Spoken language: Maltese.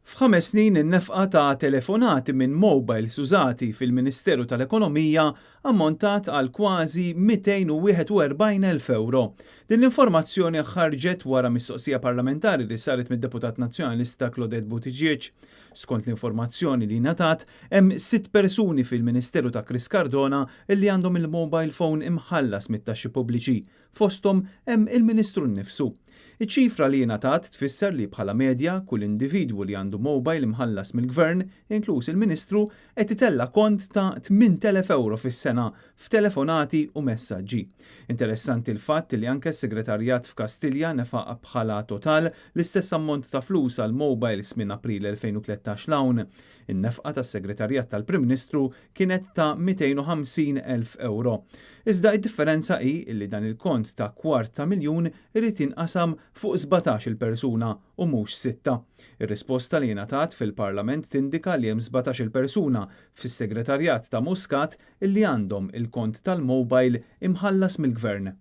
F'5 snin in-nefqa ta' telefonati minn mobiles użati fil-Ministeru tal-Ekonomija ammontat għal kważi 241,000 euro. Din l-informazzjoni ħarġet wara mistoqsija parlamentari li saret mid-Deputat Nazzjonalista Claudette Buttigieg. Skont l-informazzjoni li ngħatat, hemm 6 persuni fil-Ministeru ta' Chris Cardona li għandhom il-mobile phone imħallas mit-taxxi pubbliċi. Fosthom hemm il-Ministru nnifsu. Iċ-ċifra li ngħatat tfisser li bħala medja kull individwu li għandu mobile imħallas mill-Gvern, inkluż il-Ministru, qed itella kont ta' 8,000 euro fis-sena f'telefonati u messaġġi. Interessanti l-fatt li anke s-Segretarjat f'Kastilja nefaq bħala total l-istess ammont ta' flus għal mobiles minn April 2013 l-hawn. In-nefqa tas-Segretarjat tal-Prim Ministru kienet ta' 250,000 euro. Iżda id-differenza hi li dan il-kont ta' $250,000 irid jinqasam fuq 17 persuna u mhux 6. Ir-risposta li ngħatat fil-Parlament tindika li hemm 17 persuna fis-Segretarjat ta' Muscat illi għandhom il-kont tal-mobile imħallas mill-Gvern.